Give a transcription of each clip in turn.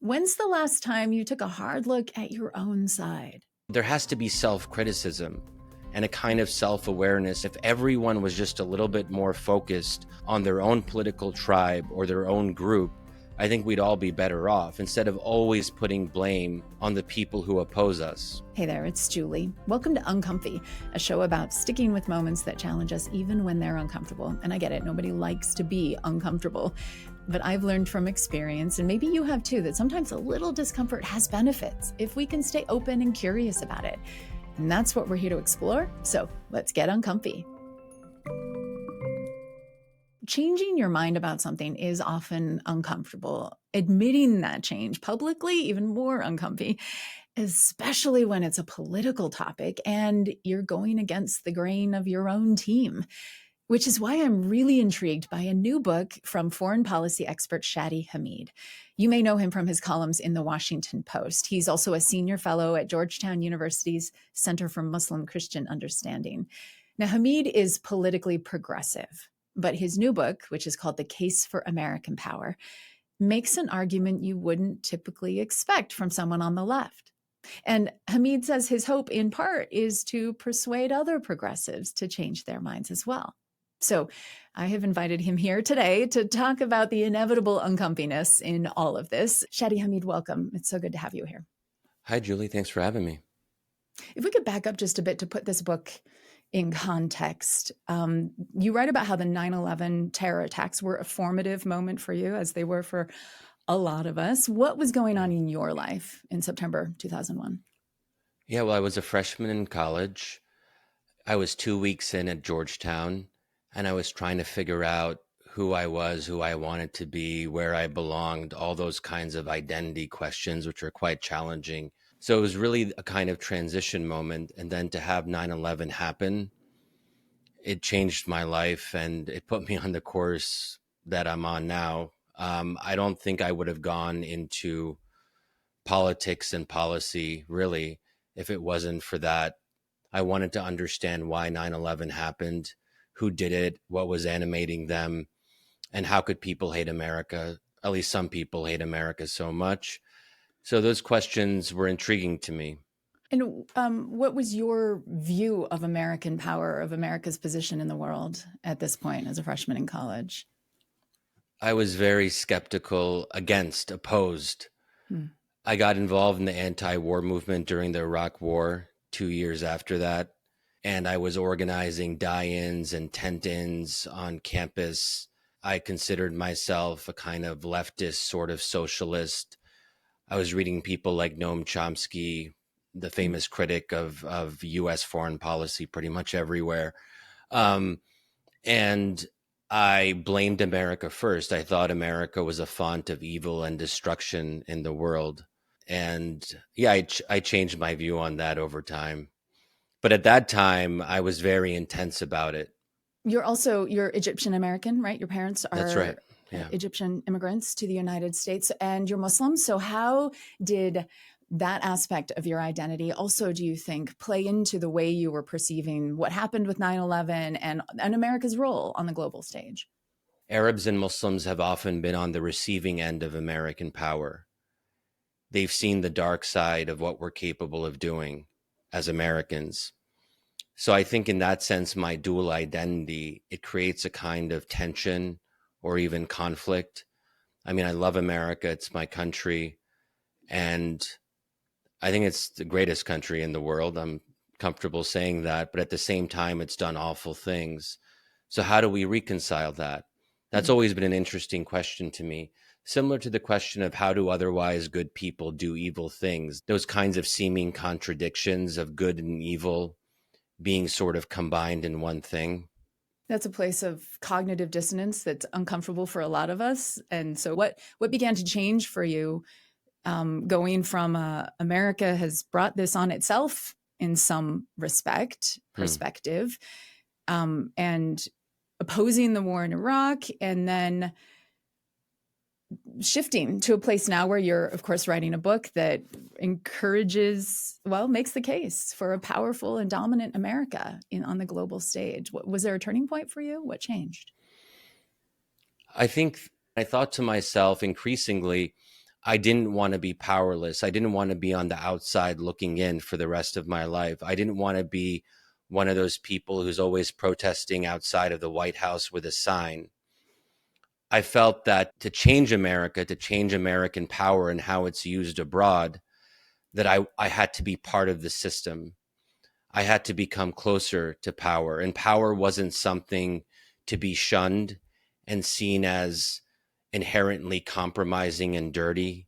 When's the last time you took a hard look at your own side? There has to be self-criticism and a kind of self-awareness. If everyone was just a little bit more focused on their own political tribe or their own group, I think we'd all be better off instead of always putting blame on the people who oppose us. Hey there, it's Julie. Welcome to Uncomfy, a show about sticking with moments that challenge us even when they're uncomfortable. And I get it, nobody likes to be uncomfortable. But I've learned from experience, and maybe you have too, that sometimes a little discomfort has benefits if we can stay open and curious about it. And that's what we're here to explore. So let's get uncomfy. Changing your mind about something is often uncomfortable. Admitting that change publicly, even more uncomfy, especially when it's a political topic and you're going against the grain of your own team. Which is why I'm really intrigued by a new book from foreign policy expert Shadi Hamid. You may know him from his columns in the Washington Post. He's also a senior fellow at Georgetown University's Center for Muslim-Christian Understanding. Now, Hamid is politically progressive, but his new book, which is called The Case for American Power, makes an argument you wouldn't typically expect from someone on the left. And Hamid says his hope, in part, is to persuade other progressives to change their minds as well. So I have invited him here today to talk about the inevitable uncomfiness in all of this. Shadi Hamid, welcome. It's so good to have you here. Hi, Julie. Thanks for having me. If we could back up just a bit to put this book in context, you write about how the 9/11 terror attacks were a formative moment for you, as they were for a lot of us. What was going on in your life in September 2001? Yeah, well, I was a freshman in college. I was 2 weeks in at Georgetown. And I was trying to figure out who I was, who I wanted to be, where I belonged, all those kinds of identity questions, which are quite challenging. So it was really a kind of transition moment. And then to have 9/11 happen, it changed my life and it put me on the course that I'm on now. I don't think I would have gone into politics and policy, really, if it wasn't for that. I wanted to understand why 9/11 happened, who did it, what was animating them, and how could people hate America? At least some people hate America so much. So those questions were intriguing to me. And what was your view of American power, of America's position in the world at this point as a freshman in college? I was very skeptical, opposed. I got involved in the anti-war movement during the Iraq War 2 years after that. And I was organizing die-ins and tent-ins on campus. I considered myself a kind of leftist sort of socialist. I was reading people like Noam Chomsky, the famous critic of U.S. foreign policy pretty much everywhere. And I blamed America first. I thought America was a font of evil and destruction in the world. And yeah, I changed my view on that over time. But at that time, I was very intense about it. You're Egyptian American, right? Your parents are That's right. Yeah. Egyptian immigrants to the United States, and you're Muslim. So how did that aspect of your identity also, do you think, play into the way you were perceiving what happened with 9/11 and America's role on the global stage? Arabs and Muslims have often been on the receiving end of American power. They've seen the dark side of what we're capable of doing as Americans. So I think in that sense, my dual identity, it creates a kind of tension or even conflict. I mean, I love America. It's my country. And I think it's the greatest country in the world. I'm comfortable saying that. But at the same time, it's done awful things. So how do we reconcile that? That's always been an interesting question to me. Similar to the question of how do otherwise good people do evil things, those kinds of seeming contradictions of good and evil being sort of combined in one thing. That's a place of cognitive dissonance that's uncomfortable for a lot of us. And so what began to change for you, going from America has brought this on itself in some perspective, and opposing the war in Iraq, and then shifting to a place now where you're, of course, writing a book that makes the case for a powerful and dominant America on the global stage. Was there a turning point for you? What changed? I think I thought to myself increasingly, I didn't want to be powerless. I didn't want to be on the outside looking in for the rest of my life. I didn't want to be one of those people who's always protesting outside of the White House with a sign. I felt that to change America, to change American power and how it's used abroad, that I had to be part of the system. I had to become closer to power. And power wasn't something to be shunned and seen as inherently compromising and dirty,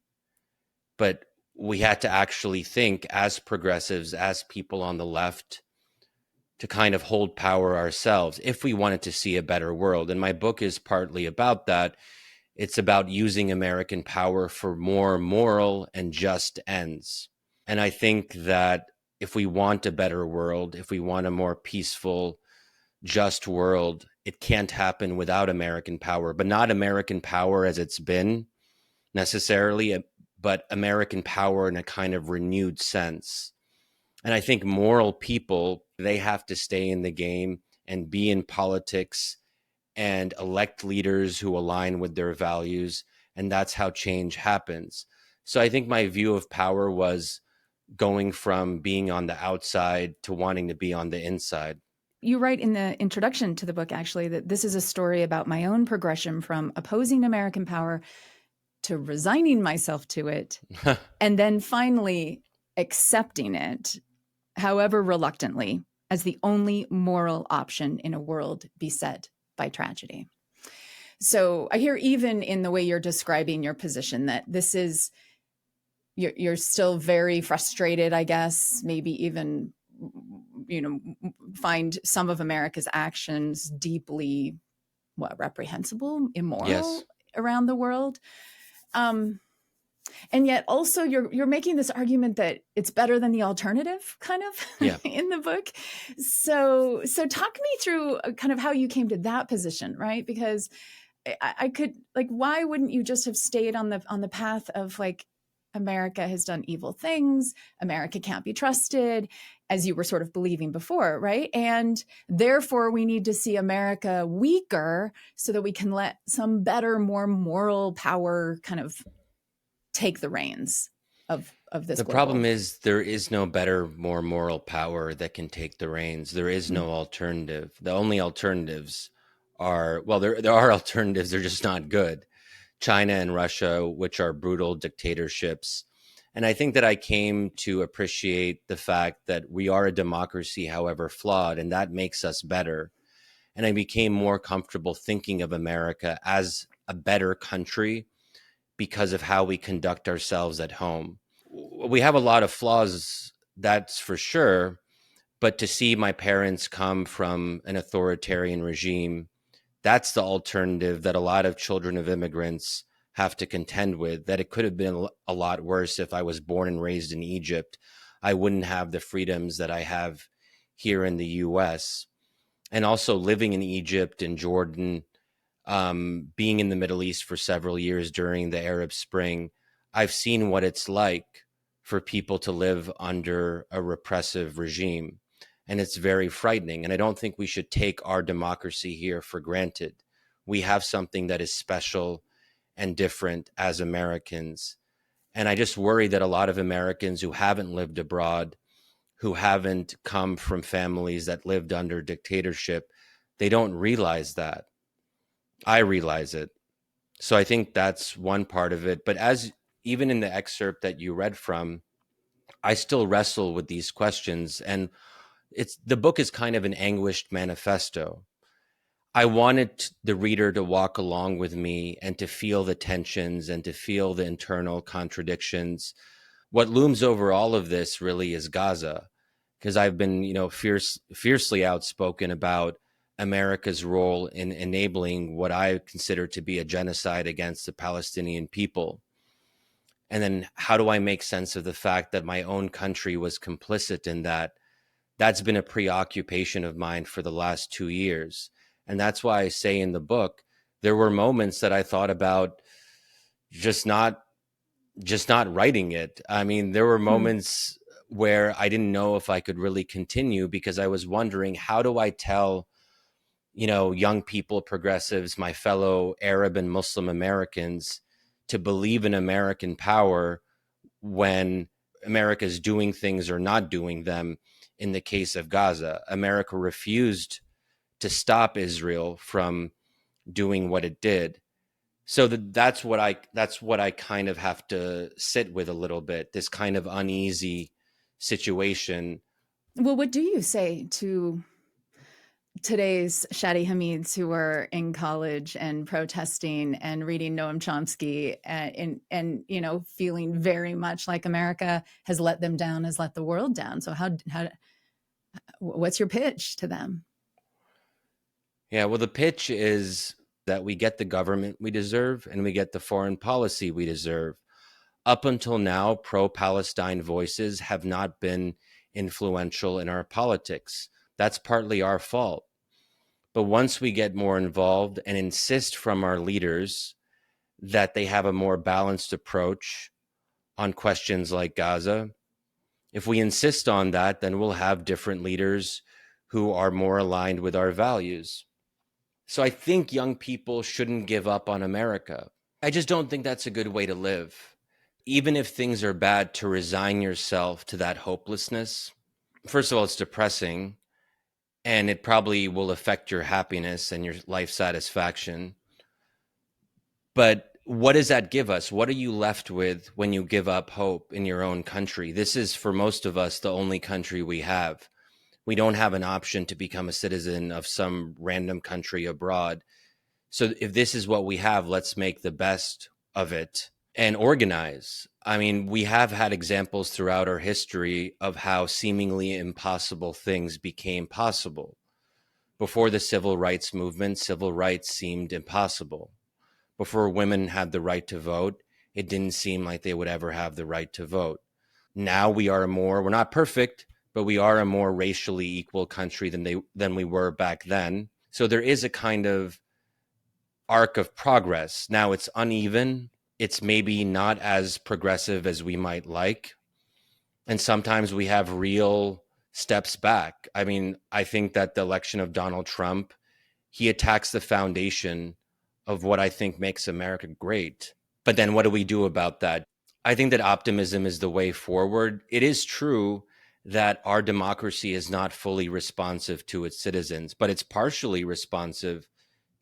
but we had to actually think as progressives, as people on the left, to kind of hold power ourselves if we wanted to see a better world. And my book is partly about that. It's about using American power for more moral and just ends. And I think that if we want a better world, if we want a more peaceful, just world, it can't happen without American power, but not American power as it's been necessarily, but American power in a kind of renewed sense. And I think moral people, they have to stay in the game and be in politics and elect leaders who align with their values. And that's how change happens. So I think my view of power was going from being on the outside to wanting to be on the inside. You write in the introduction to the book, actually, that this is a story about my own progression from opposing American power to resigning myself to it, and then finally accepting it, however reluctantly, as the only moral option in a world beset by tragedy. So I hear, even in the way you're describing your position, that this is, you're still very frustrated, I guess, maybe even, find some of America's actions deeply, reprehensible, immoral, Yes. around the world. And yet also you're making this argument that it's better than the alternative, kind of, Yeah. in the book. So talk me through kind of how you came to that position, right? Because I could, like, why wouldn't you just have stayed on the path of, like, America has done evil things, America can't be trusted, as you were sort of believing before, right? And therefore we need to see America weaker so that we can let some better, more moral power kind of take the reins of this The global. problem is there is no better, more moral power that can take the reins. There is no alternative. The only alternatives are, well, there are alternatives. They're just not good. China and Russia, which are brutal dictatorships. And I think that I came to appreciate the fact that we are a democracy, however flawed, and that makes us better. And I became more comfortable thinking of America as a better country because of how we conduct ourselves at home. We have a lot of flaws, that's for sure. But to see my parents come from an authoritarian regime, that's the alternative that a lot of children of immigrants have to contend with, that it could have been a lot worse if I was born and raised in Egypt. I wouldn't have the freedoms that I have here in the US. And also living in Egypt and Jordan, being in the Middle East for several years during the Arab Spring, I've seen what it's like for people to live under a repressive regime. And it's very frightening. And I don't think we should take our democracy here for granted. We have something that is special and different as Americans. And I just worry that a lot of Americans who haven't lived abroad, who haven't come from families that lived under dictatorship, they don't realize that. I realize it. So I think that's one part of it. But as even in the excerpt that you read from, I still wrestle with these questions. And it's the book is kind of an anguished manifesto. I wanted the reader to walk along with me and to feel the tensions and to feel the internal contradictions. What looms over all of this really is Gaza, because I've been, fiercely outspoken about America's role in enabling what I consider to be a genocide against the Palestinian people. And then how do I make sense of the fact that my own country was complicit in that? That's been a preoccupation of mine for the last 2 years. And that's why I say in the book, there were moments that I thought about just not writing it. I mean, there were moments where I didn't know if I could really continue because I was wondering, how do I tell, young people, progressives, my fellow Arab and Muslim Americans, to believe in American power when America is doing things or not doing them. In the case of Gaza, America refused to stop Israel from doing what it did. So that's what I kind of have to sit with a little bit, this kind of uneasy situation. Well, what do you say to today's Shadi Hamids who are in college and protesting and reading Noam Chomsky and feeling very much like America has let them down, has let the world down? So how what's your pitch to them? Yeah, well, the pitch is that we get the government we deserve and we get the foreign policy we deserve. Up until now, pro-Palestine voices have not been influential in our politics. That's partly our fault. But once we get more involved and insist from our leaders that they have a more balanced approach on questions like Gaza, if we insist on that, then we'll have different leaders who are more aligned with our values. So I think young people shouldn't give up on America. I just don't think that's a good way to live. Even if things are bad, to resign yourself to that hopelessness. First of all, it's depressing, and it probably will affect your happiness and your life satisfaction. But what does that give us? What are you left with when you give up hope in your own country? This is, for most of us, the only country we have. We don't have an option to become a citizen of some random country abroad. So if this is what we have, let's make the best of it and organize. I mean, we have had examples throughout our history of how seemingly impossible things became possible. Before the civil rights movement, civil rights seemed impossible. Before women had the right to vote, it didn't seem like they would ever have the right to vote. Now we're not perfect, but we are a more racially equal country than we were back then. So there is a kind of arc of progress. Now it's uneven. It's maybe not as progressive as we might like. And sometimes we have real steps back. I mean, I think that the election of Donald Trump, he attacks the foundation of what I think makes America great. But then what do we do about that? I think that optimism is the way forward. It is true that our democracy is not fully responsive to its citizens, but it's partially responsive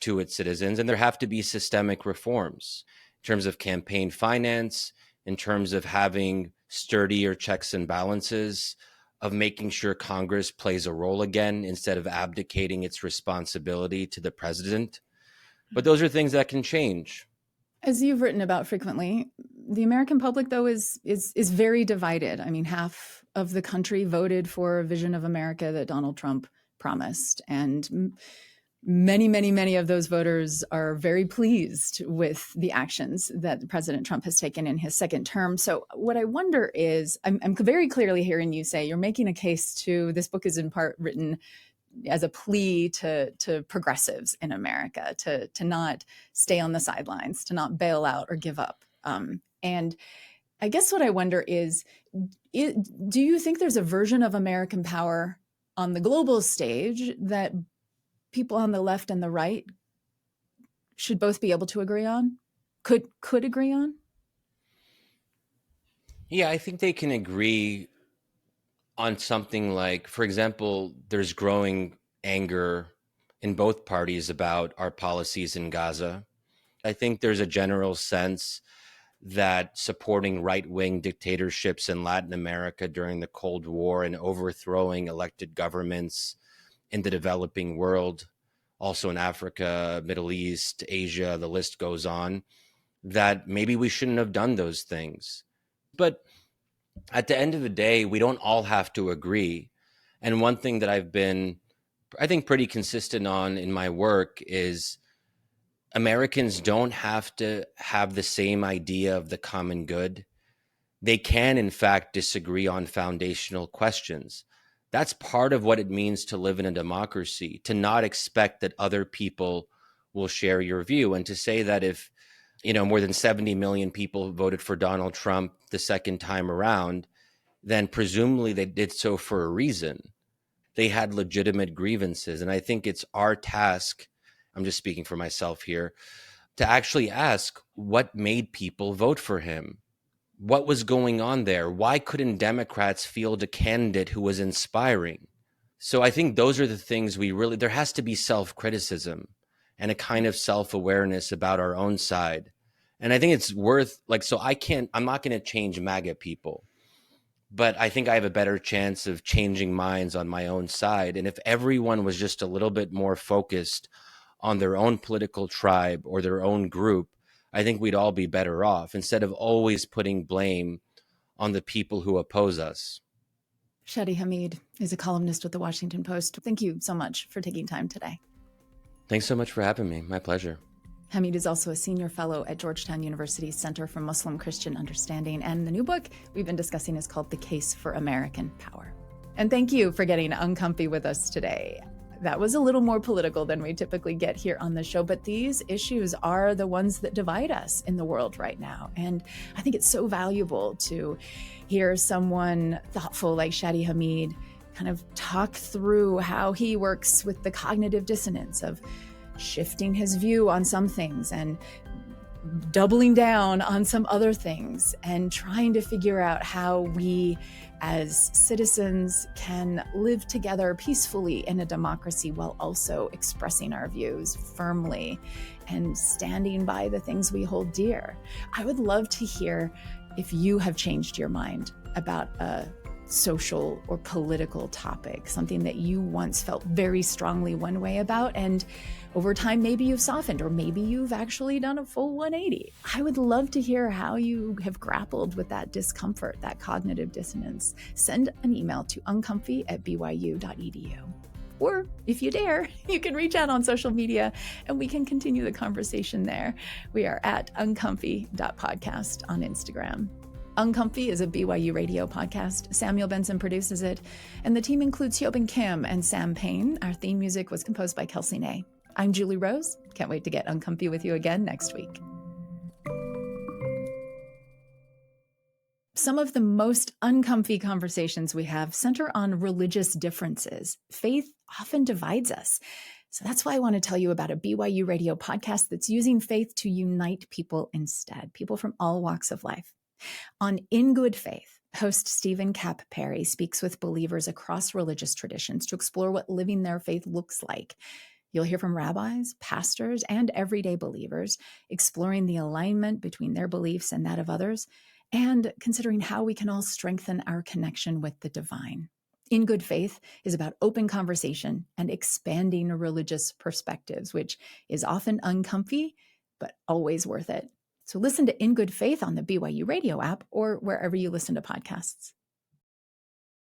to its citizens. And there have to be systemic reforms in terms of campaign finance, in terms of having sturdier checks and balances, of making sure Congress plays a role again instead of abdicating its responsibility to the president. But those are things that can change. As you've written about frequently, the American public, though, is very divided. I mean, half of the country voted for a vision of America that Donald Trump promised, and many of those voters are very pleased with the actions that President Trump has taken in his second term. So what I wonder is, I'm very clearly hearing you say you're making a case to, this book is in part written as a plea to progressives in America to not stay on the sidelines, to not bail out or give up. And I guess what I wonder is, do you think there's a version of American power on the global stage that people on the left and the right should both be able to agree on, could agree on? Yeah, I think they can agree on something like, for example, there's growing anger in both parties about our policies in Gaza. I think there's a general sense that supporting right-wing dictatorships in Latin America during the Cold War and overthrowing elected governments in the developing world, also in Africa, Middle East, Asia, the list goes on, that maybe we shouldn't have done those things. But at the end of the day, we don't all have to agree. And one thing that I've been, I think, pretty consistent on in my work is Americans don't have to have the same idea of the common good. They can, in fact, disagree on foundational questions. That's part of what it means to live in a democracy, to not expect that other people will share your view, and to say that if, more than 70 million people voted for Donald Trump the second time around, then presumably they did so for a reason. They had legitimate grievances. And I think it's our task, I'm just speaking for myself here, to actually ask what made people vote for him. What was going on there? Why couldn't Democrats field a candidate who was inspiring? So I think those are the things there has to be self-criticism and a kind of self-awareness about our own side. And I think it's worth, I'm not going to change MAGA people, but I think I have a better chance of changing minds on my own side. And if everyone was just a little bit more focused on their own political tribe or their own group, I think we'd all be better off instead of always putting blame on the people who oppose us. Shadi Hamid is a columnist with the Washington Post. Thank you so much for taking time today. Thanks so much for having me. My pleasure. Hamid is also a senior fellow at Georgetown University's Center for Muslim-Christian Understanding, and the new book we've been discussing is called The Case for American Power. And thank you for getting uncomfy with us today. That was a little more political than we typically get here on the show, but these issues are the ones that divide us in the world right now. And I think it's so valuable to hear someone thoughtful like Shadi Hamid kind of talk through how he works with the cognitive dissonance of shifting his view on some things and doubling down on some other things, and trying to figure out how we as citizens can live together peacefully in a democracy while also expressing our views firmly and standing by the things we hold dear. I would love to hear if you have changed your mind about a social or political topic, something that you once felt very strongly one way about, and over time maybe you've softened, or maybe you've actually done a full 180. I would love to hear how you have grappled with that discomfort, that cognitive dissonance. Send an email to uncomfy@byu.edu. Or if you dare, you can reach out on social media and we can continue the conversation there. We are at uncomfy.podcast on Instagram. Uncomfy is a BYU radio podcast. Samuel Benson produces it, and the team includes Hyobin Kim and Sam Payne. Our theme music was composed by Kelsey Nay. I'm Julie Rose. Can't wait to get uncomfy with you again next week. Some of the most uncomfy conversations we have center on religious differences. Faith often divides us. So that's why I want to tell you about a BYU radio podcast that's using faith to unite people instead, people from all walks of life. On In Good Faith, host Stephen Kapp Perry speaks with believers across religious traditions to explore what living their faith looks like. You'll hear from rabbis, pastors, and everyday believers, exploring the alignment between their beliefs and that of others, and considering how we can all strengthen our connection with the divine. In Good Faith is about open conversation and expanding religious perspectives, which is often uncomfy, but always worth it. So listen to In Good Faith on the BYU radio app or wherever you listen to podcasts.